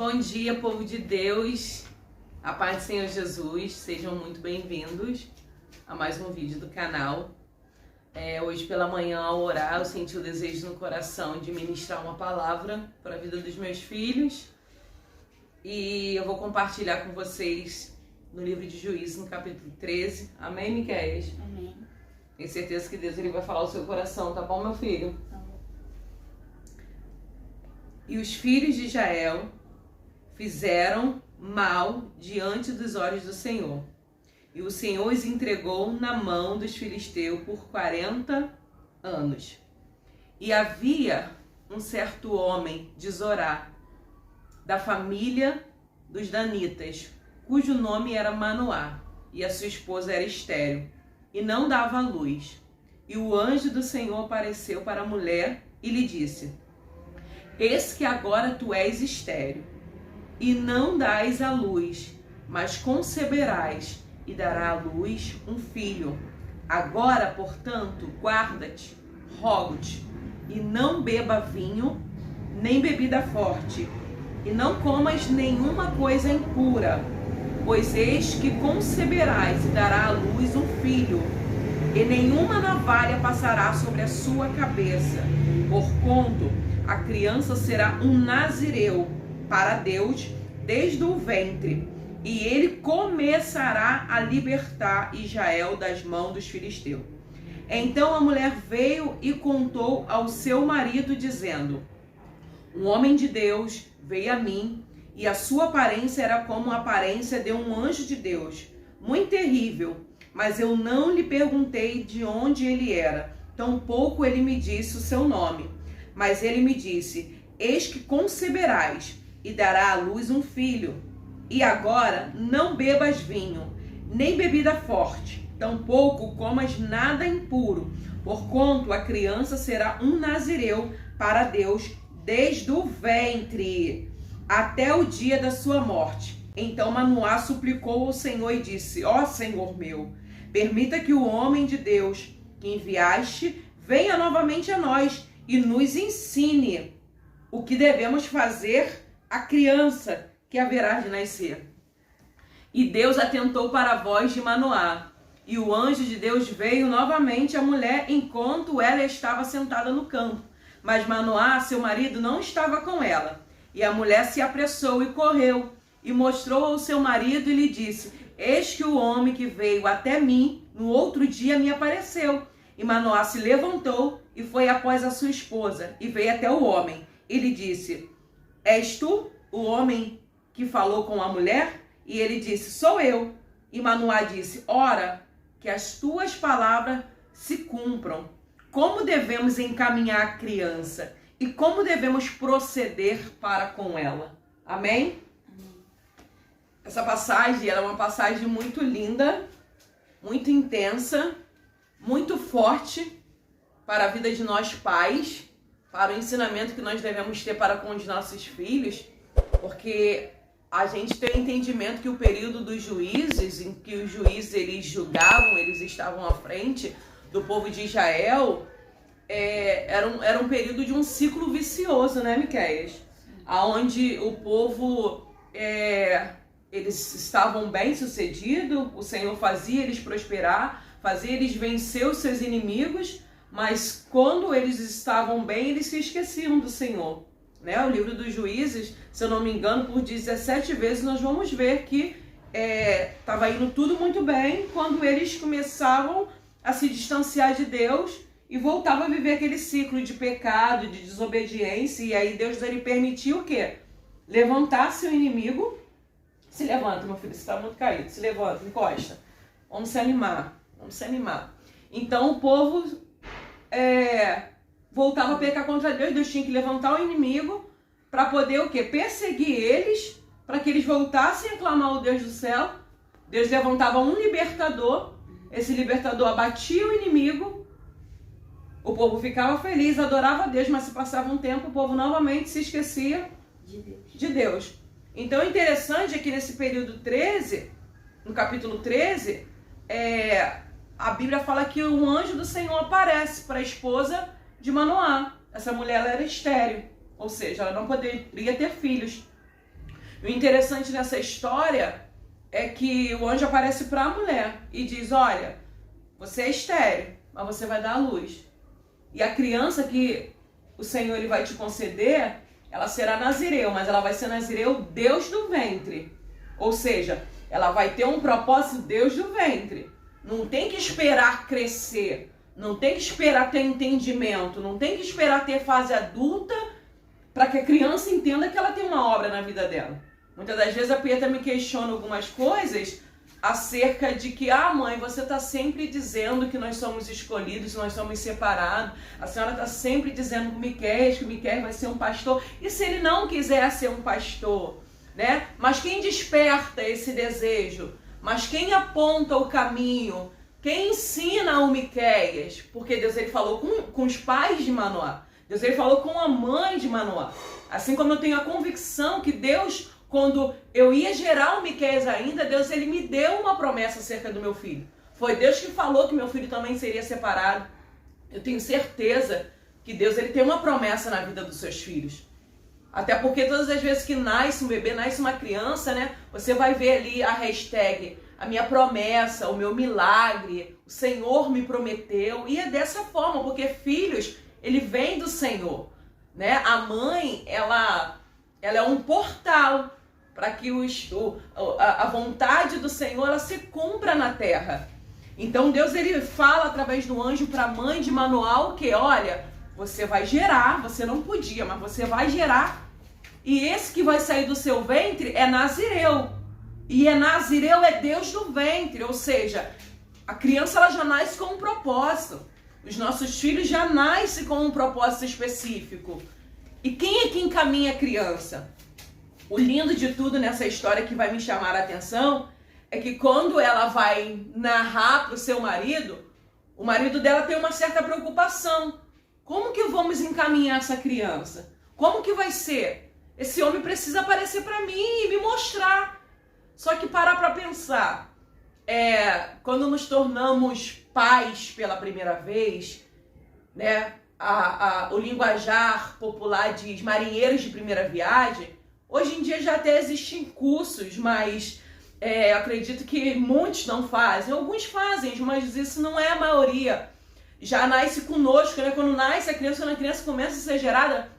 Bom dia, povo de Deus, a paz do Senhor Jesus, sejam muito bem-vindos a mais um vídeo do canal. Hoje pela manhã, ao orar, eu senti o desejo no coração de ministrar uma palavra para a vida dos meus filhos e eu vou compartilhar com vocês no livro de Juízes, no capítulo 13. Amém, Miquéias? Amém. Tenho certeza que Deus ele vai falar ao seu coração, tá bom, meu filho? Tá bom. E os filhos de Israel fizeram mal diante dos olhos do Senhor. E o Senhor os entregou na mão dos filisteus por 40 anos. E havia um certo homem de Zorá, da família dos Danitas, cujo nome era Manoá, e a sua esposa era estéril, e não dava luz. E o anjo do Senhor apareceu para a mulher e lhe disse: Eis que agora tu és estéril, e não dás à luz, mas conceberás, e dará à luz um filho. Agora, portanto, guarda-te, rogo-te, e não beba vinho, nem bebida forte, e não comas nenhuma coisa impura, pois eis que conceberás e dará à luz um filho, e nenhuma navalha passará sobre a sua cabeça, porquanto a criança será um nazireu para Deus desde o ventre, e ele começará a libertar Israel das mãos dos filisteus. Então a mulher veio e contou ao seu marido, dizendo: Um homem de Deus veio a mim, e a sua aparência era como a aparência de um anjo de Deus, muito terrível, mas eu não lhe perguntei de onde ele era, tampouco ele me disse o seu nome. Mas ele me disse: Eis que conceberás e dará à luz um filho. E agora não bebas vinho, nem bebida forte, tampouco comas nada impuro, porquanto a criança será um nazireu para Deus desde o ventre até o dia da sua morte. Então Manoá suplicou ao Senhor e disse: Ó Senhor meu, permita que o homem de Deus que enviaste venha novamente a nós e nos ensine o que devemos fazer à criança que haverá de nascer. E Deus atentou para a voz de Manoá, e o anjo de Deus veio novamente à mulher enquanto ela estava sentada no campo. Mas Manoá, seu marido, não estava com ela. E a mulher se apressou e correu, e mostrou ao seu marido e lhe disse: Eis que o homem que veio até mim no outro dia me apareceu. E Manoá se levantou e foi após a sua esposa, e veio até o homem, e lhe disse: És tu o homem que falou com a mulher? E ele disse: Sou eu. E Manoá disse: Ora, que as tuas palavras se cumpram. Como devemos encaminhar a criança? E como devemos proceder para com ela? Amém? Amém. Essa passagem ela é uma passagem muito linda, muito intensa, muito forte para a vida de nós pais, para o ensinamento que nós devemos ter para com os nossos filhos, porque a gente tem entendimento que o período dos juízes, em que os juízes eles julgavam, eles estavam à frente do povo de Israel, era um período de um ciclo vicioso, né, Miquéias? Onde o povo, eles estavam bem sucedidos, o Senhor fazia eles prosperar, fazia eles vencer os seus inimigos, mas quando eles estavam bem, eles se esqueciam do Senhor. Né? O livro dos Juízes, se eu não me engano, por 17 vezes nós vamos ver que estava indo tudo muito bem quando eles começavam a se distanciar de Deus e voltavam a viver aquele ciclo de pecado, de desobediência, e aí Deus ele permitiu o quê? Levantasse o inimigo. Se levanta, meu filho, você está muito caído, se levanta, encosta. Vamos se animar. Então o povo voltava a pecar contra Deus. Deus tinha que levantar o inimigo para poder o quê? Perseguir eles, para que eles voltassem a clamar ao Deus do céu. Deus levantava um libertador, esse libertador abatia o inimigo, o povo ficava feliz, adorava a Deus, mas se passava um tempo, o povo novamente se esquecia de Deus. Então, o interessante é que nesse período 13, no capítulo 13, a Bíblia fala que um anjo do Senhor aparece para a esposa de Manoá. Essa mulher ela era estéril, ou seja, ela não poderia ter filhos. E o interessante nessa história é que o anjo aparece para a mulher e diz, olha, você é estéril, mas você vai dar à luz. E a criança que o Senhor ele vai te conceder, ela será nazireu, mas ela vai ser nazireu Deus do ventre. Ou seja, ela vai ter um propósito Deus do ventre. Não tem que esperar crescer, não tem que esperar ter entendimento, não tem que esperar ter fase adulta para que a criança entenda que ela tem uma obra na vida dela. Muitas das vezes a Pietra me questiona algumas coisas acerca de que, mãe, você está sempre dizendo que nós somos escolhidos, nós somos separados. A senhora está sempre dizendo que o Miquel vai ser um pastor. E se ele não quiser ser um pastor, né? Mas quem desperta esse desejo? Mas quem aponta o caminho? Quem ensina o Miqueias? Porque Deus ele falou com os pais de Manoá. Deus ele falou com a mãe de Manoá. Assim como eu tenho a convicção que Deus, quando eu ia gerar o Miqueias ainda, Deus ele me deu uma promessa acerca do meu filho. Foi Deus que falou que meu filho também seria separado. Eu tenho certeza que Deus ele tem uma promessa na vida dos seus filhos. Até porque todas as vezes que nasce um bebê, nasce uma criança, né? Você vai ver ali a hashtag, a minha promessa, o meu milagre, o Senhor me prometeu. E é dessa forma, porque filhos, ele vem do Senhor, né? A mãe, ela é um portal para que a vontade do Senhor ela se cumpra na terra. Então Deus ele fala através do anjo para a mãe de Manoá que, olha, você vai gerar, você não podia, mas você vai gerar. E esse que vai sair do seu ventre é nazireu. E nazireu é Deus do ventre, ou seja, a criança ela já nasce com um propósito. Os nossos filhos já nascem com um propósito específico. E quem é que encaminha a criança? O lindo de tudo nessa história que vai me chamar a atenção é que quando ela vai narrar para o seu marido, o marido dela tem uma certa preocupação. Como que vamos encaminhar essa criança? Como que vai ser? Esse homem precisa aparecer para mim e me mostrar. Só que parar para pensar, quando nos tornamos pais pela primeira vez, né? O linguajar popular diz marinheiros de primeira viagem. Hoje em dia já até existem cursos, mas eu acredito que muitos não fazem. Alguns fazem, mas isso não é a maioria. Já nasce conosco, né? Quando nasce a criança, quando a criança começa a ser gerada,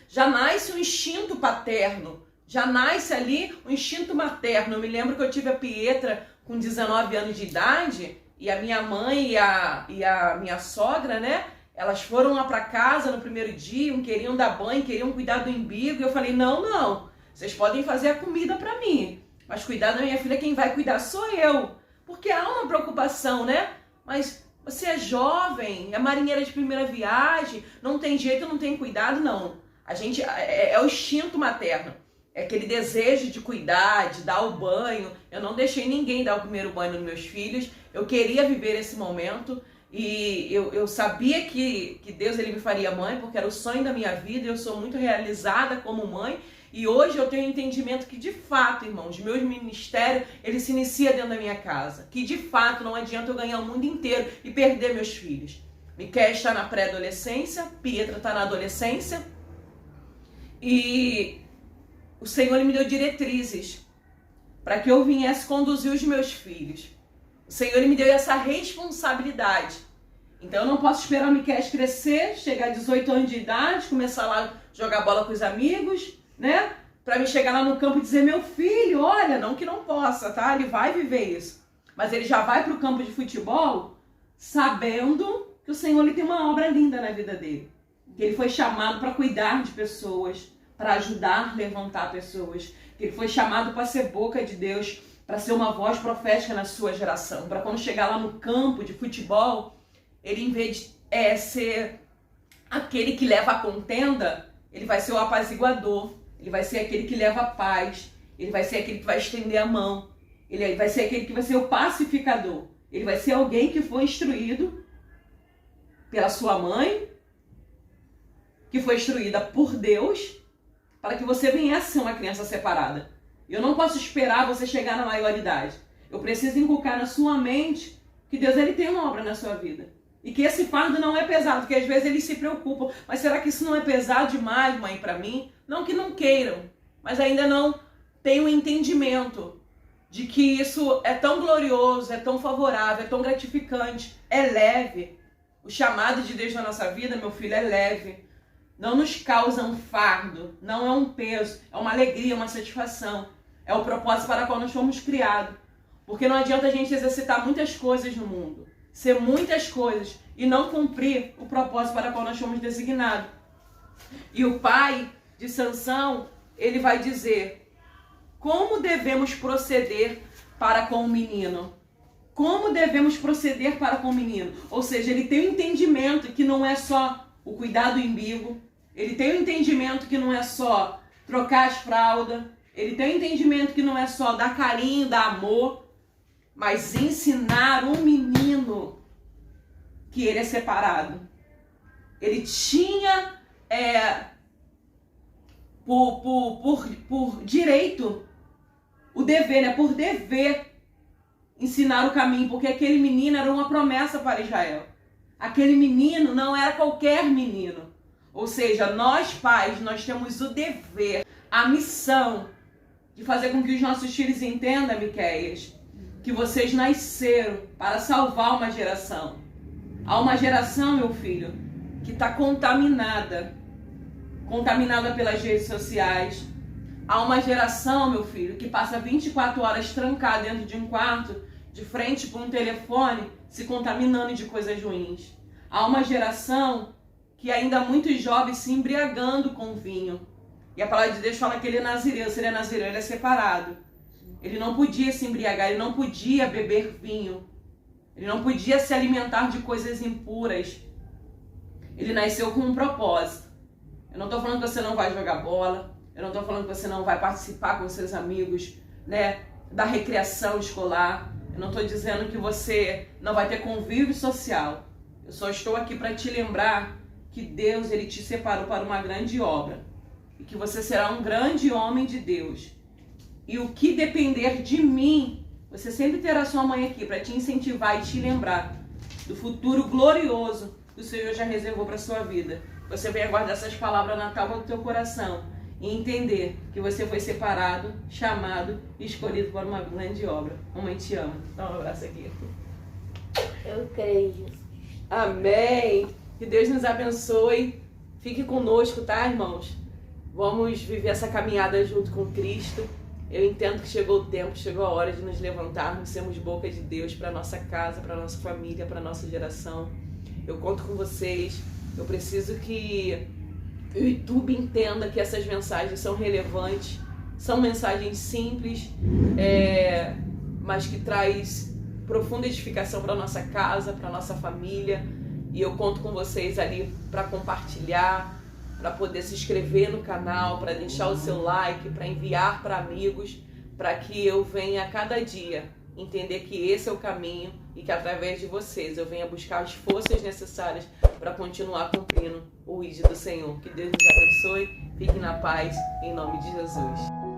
já nasce um instinto paterno. Já nasce ali um instinto materno. Eu me lembro que eu tive a Pietra com 19 anos de idade e a minha mãe e a minha sogra, né? Elas foram lá para casa no primeiro dia, queriam dar banho, queriam cuidar do umbigo. E eu falei, não, vocês podem fazer a comida para mim, mas cuidar da minha filha, quem vai cuidar sou eu. Porque há uma preocupação, né? Mas você é jovem, é marinheira de primeira viagem, não tem jeito, não tem cuidado, não. A gente é o instinto materno. É aquele desejo de cuidar, de dar o banho. Eu não deixei ninguém dar o primeiro banho nos meus filhos. Eu queria viver esse momento. E eu sabia que Deus ele me faria mãe, porque era o sonho da minha vida. Eu sou muito realizada como mãe. E hoje eu tenho entendimento que, de fato, irmãos, meu ministério, ele se inicia dentro da minha casa. Que, de fato, não adianta eu ganhar o mundo inteiro e perder meus filhos. Miquel está na pré-adolescência, Pietra está na adolescência. E o Senhor ele me deu diretrizes para que eu viesse conduzir os meus filhos. O Senhor ele me deu essa responsabilidade. Então eu não posso esperar o Miquel crescer, chegar a 18 anos de idade, começar lá a jogar bola com os amigos, né? Para me chegar lá no campo e dizer, meu filho, olha, não que não possa, tá? Ele vai viver isso. Mas ele já vai para o campo de futebol sabendo que o Senhor ele tem uma obra linda na vida dele. Que ele foi chamado para cuidar de pessoas, para ajudar a levantar pessoas. Que ele foi chamado para ser boca de Deus, para ser uma voz profética na sua geração. Para quando chegar lá no campo de futebol, ele em vez de ser aquele que leva a contenda, ele vai ser o apaziguador. Ele vai ser aquele que leva a paz. Ele vai ser aquele que vai estender a mão. Ele vai ser aquele que vai ser o pacificador. Ele vai ser alguém que foi instruído pela sua mãe, que foi instruída por Deus, para que você venha a ser uma criança separada. Eu não posso esperar você chegar na maioridade. Eu preciso inculcar na sua mente que Deus ele tem uma obra na sua vida. E que esse fardo não é pesado, porque às vezes eles se preocupam. Mas será que isso não é pesado demais, mãe, para mim? Não que não queiram, mas ainda não tem um entendimento de que isso é tão glorioso, é tão favorável, é tão gratificante, é leve. O chamado de Deus na nossa vida, meu filho, é leve. Não nos causa um fardo, não é um peso, é uma alegria, uma satisfação. É o propósito para o qual nós fomos criados. Porque não adianta a gente exercitar muitas coisas no mundo, ser muitas coisas e não cumprir o propósito para o qual nós fomos designados. E o pai de Sansão, ele vai dizer como devemos proceder para com o menino. Como devemos proceder para com o menino? Ou seja, ele tem um entendimento que não é só o cuidado do umbigo, ele tem um entendimento que não é só trocar as fraldas, ele tem um entendimento que não é só dar carinho, dar amor, mas ensinar um menino que ele é separado. Ele tinha por direito o dever, né? Por dever ensinar o caminho, porque aquele menino era uma promessa para Israel. Aquele menino não era qualquer menino. Ou seja, nós pais, nós temos o dever, a missão de fazer com que os nossos filhos entendam, Miqueias, que vocês nasceram para salvar uma geração. Há uma geração, meu filho, que está contaminada pelas redes sociais. Há uma geração, meu filho, que passa 24 horas trancada dentro de um quarto, de frente para um telefone, se contaminando de coisas ruins. Há uma geração que ainda muitos jovens se embriagando com vinho. E a palavra de Deus fala que ele é nazireu. Se ele é nazireu, ele é separado. Ele não podia se embriagar, ele não podia beber vinho. Ele não podia se alimentar de coisas impuras. Ele nasceu com um propósito. Eu não estou falando que você não vai jogar bola. Eu não estou falando que você não vai participar com seus amigos, né, da recreação escolar. Eu não estou dizendo que você não vai ter convívio social. Eu só estou aqui para te lembrar que Deus, ele te separou para uma grande obra. E que você será um grande homem de Deus. E o que depender de mim, você sempre terá sua mãe aqui para te incentivar e te lembrar do futuro glorioso que o Senhor já reservou para a sua vida. Você venha guardar essas palavras na tábua do teu coração e entender que você foi separado, chamado e escolhido para uma grande obra. Mamãe te ama. Dá um abraço aqui. Eu creio. Amém. Que Deus nos abençoe. Fique conosco, tá, irmãos? Vamos viver essa caminhada junto com Cristo. Eu entendo que chegou o tempo, chegou a hora de nos levantarmos, sermos boca de Deus para nossa casa, para nossa família, para nossa geração. Eu conto com vocês. Eu preciso que o YouTube entenda que essas mensagens são relevantes, são mensagens simples, mas que traz profunda edificação para nossa casa, para nossa família. E eu conto com vocês ali para compartilhar, para poder se inscrever no canal, para deixar o seu like, para enviar para amigos, para que eu venha a cada dia entender que esse é o caminho e que através de vocês eu venha buscar as forças necessárias para continuar cumprindo o ID do Senhor. Que Deus nos abençoe, fique na paz, em nome de Jesus.